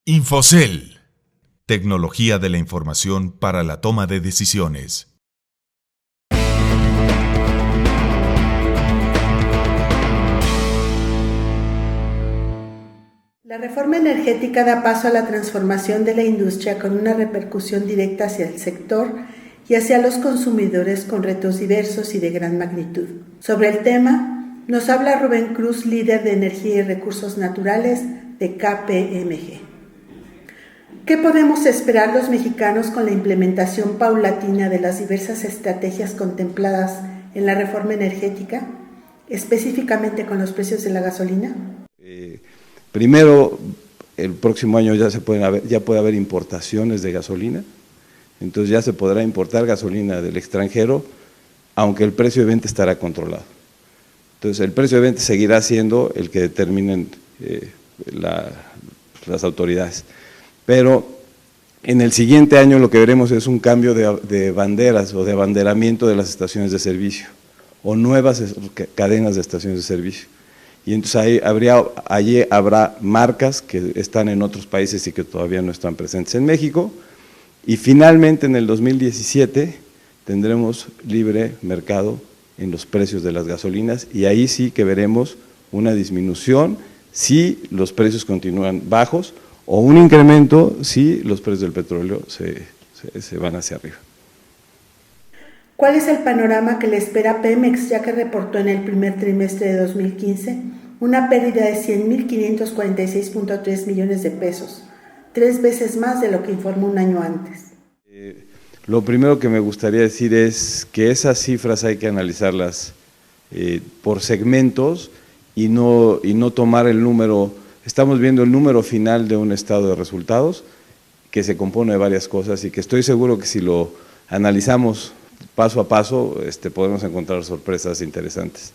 Infocel, tecnología de la información para la toma de decisiones. La reforma energética da paso a la transformación de la industria con una repercusión directa hacia el sector y hacia los consumidores con retos diversos y de gran magnitud. Sobre el tema, nos habla Rubén Cruz, líder de Energía y Recursos Naturales de KPMG. ¿Qué podemos esperar los mexicanos con la implementación paulatina de las diversas estrategias contempladas en la reforma energética, específicamente con los precios de la gasolina? Primero, el próximo año ya puede haber importaciones de gasolina, entonces ya se podrá importar gasolina del extranjero, aunque el precio de venta estará controlado. Entonces el precio de venta seguirá siendo el que determinen las autoridades. Pero en el siguiente año lo que veremos es un cambio de banderas o de abanderamiento de las estaciones de servicio o nuevas cadenas de estaciones de servicio. Y entonces allí habrá marcas que están en otros países y que todavía no están presentes en México. Y finalmente en el 2017 tendremos libre mercado en los precios de las gasolinas y ahí sí que veremos una disminución si los precios continúan bajos o un incremento si los precios del petróleo se van hacia arriba. ¿Cuál es el panorama que le espera a Pemex, ya que reportó en el primer trimestre de 2015 una pérdida de 100.546.3 millones de pesos, 3 veces más de lo que informó un año antes? Lo primero que me gustaría decir es que esas cifras hay que analizarlas por segmentos y no tomar el número. Estamos viendo el número final de un estado de resultados que se compone de varias cosas y que estoy seguro que si lo analizamos paso a paso podemos encontrar sorpresas interesantes.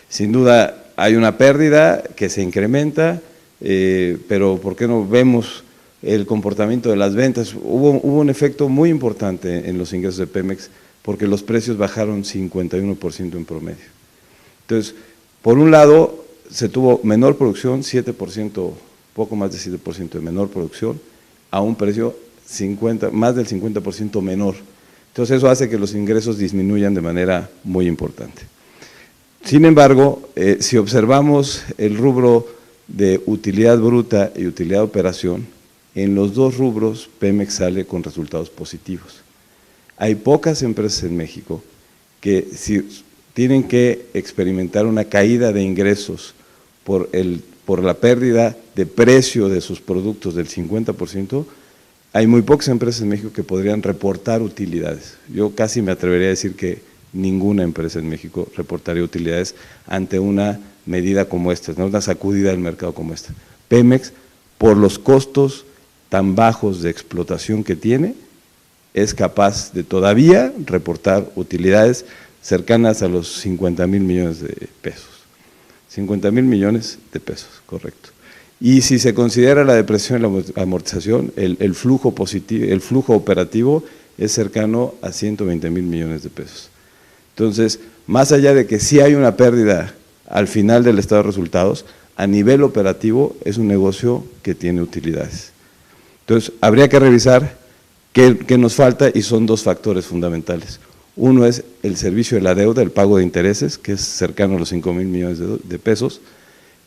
Sin duda hay una pérdida que se incrementa, pero ¿por qué no vemos el comportamiento de las ventas? Hubo un efecto muy importante en los ingresos de Pemex porque los precios bajaron 51% en promedio. Entonces, por un lado, se tuvo menor producción, 7%, poco más de 7% de menor producción, a un precio más del 50% menor. Entonces eso hace que los ingresos disminuyan de manera muy importante. Sin embargo, si observamos el rubro de utilidad bruta y utilidad de operación, en los dos rubros Pemex sale con resultados positivos. Hay pocas empresas en México que si tienen que experimentar una caída de ingresos por la pérdida de precio de sus productos del 50%, hay muy pocas empresas en México que podrían reportar utilidades. Yo casi me atrevería a decir que ninguna empresa en México reportaría utilidades ante una medida como esta, ¿no? Una sacudida del mercado como esta. Pemex, por los costos tan bajos de explotación que tiene, es capaz de todavía reportar utilidades cercanas a los 50,000 millones de pesos. 50,000 millones de pesos, correcto. Y si se considera la depresión y la amortización, el flujo operativo es cercano a 120,000 millones de pesos. Entonces, más allá de que sí hay una pérdida al final del estado de resultados, a nivel operativo es un negocio que tiene utilidades. Entonces, habría que revisar qué nos falta y son dos factores fundamentales. Uno es el servicio de la deuda, el pago de intereses, que es cercano a los 5,000 millones de pesos,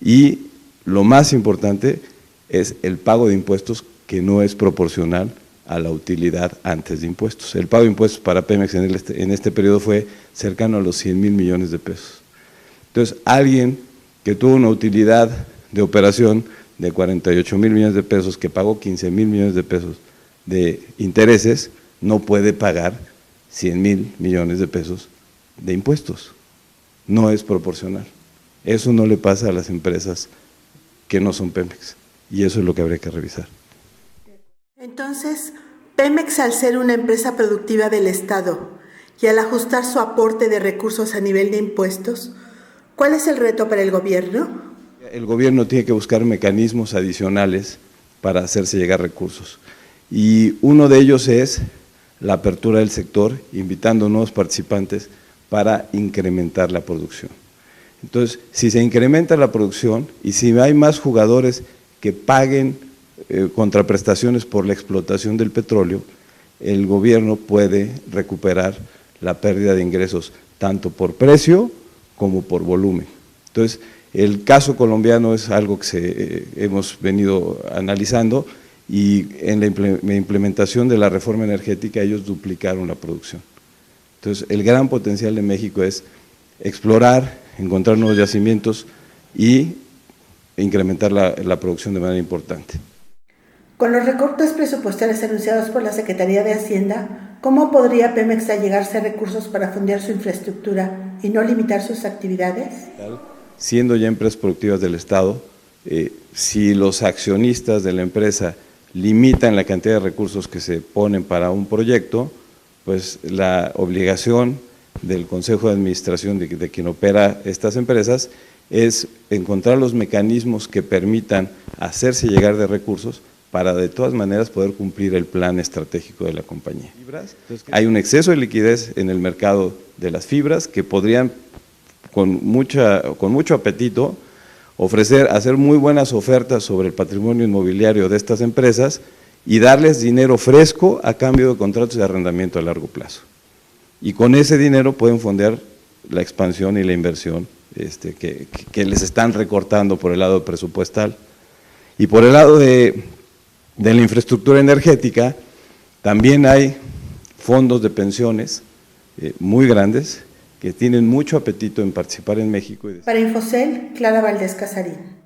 y lo más importante es el pago de impuestos que no es proporcional a la utilidad antes de impuestos. El pago de impuestos para Pemex en este periodo fue cercano a los 100,000 millones de pesos. Entonces, alguien que tuvo una utilidad de operación de 48,000 millones de pesos, que pagó 15,000 millones de pesos de intereses, no puede pagar 100,000 millones de pesos de impuestos. No es proporcional. Eso no le pasa a las empresas que no son Pemex, y eso es lo que habría que revisar. Entonces, Pemex, al ser una empresa productiva del Estado y al ajustar su aporte de recursos a nivel de impuestos, ¿cuál es el reto para el gobierno? El gobierno tiene que buscar mecanismos adicionales para hacerse llegar recursos, y uno de ellos es la apertura del sector, invitando nuevos participantes para incrementar la producción. Entonces, si se incrementa la producción y si hay más jugadores que paguen contraprestaciones por la explotación del petróleo, el gobierno puede recuperar la pérdida de ingresos, tanto por precio como por volumen. Entonces, el caso colombiano es algo que hemos venido analizando, y en la implementación de la reforma energética ellos duplicaron la producción. Entonces, el gran potencial de México es explorar, encontrar nuevos yacimientos y incrementar la producción de manera importante. Con los recortes presupuestales anunciados por la Secretaría de Hacienda, ¿cómo podría Pemex allegarse a recursos para fondear su infraestructura y no limitar sus actividades? Siendo ya empresas productivas del Estado, si los accionistas de la empresa limitan la cantidad de recursos que se ponen para un proyecto, pues la obligación del Consejo de Administración de quien opera estas empresas es encontrar los mecanismos que permitan hacerse llegar de recursos para de todas maneras poder cumplir el plan estratégico de la compañía. Hay un exceso de liquidez en el mercado de las fibras que podrían con mucho apetito hacer muy buenas ofertas sobre el patrimonio inmobiliario de estas empresas y darles dinero fresco a cambio de contratos de arrendamiento a largo plazo. Y con ese dinero pueden fondear la expansión y la inversión que les están recortando por el lado presupuestal. Y por el lado de la infraestructura energética, también hay fondos de pensiones muy grandes que tienen mucho apetito en participar en México. Para Infocel, Clara Valdés Casarín.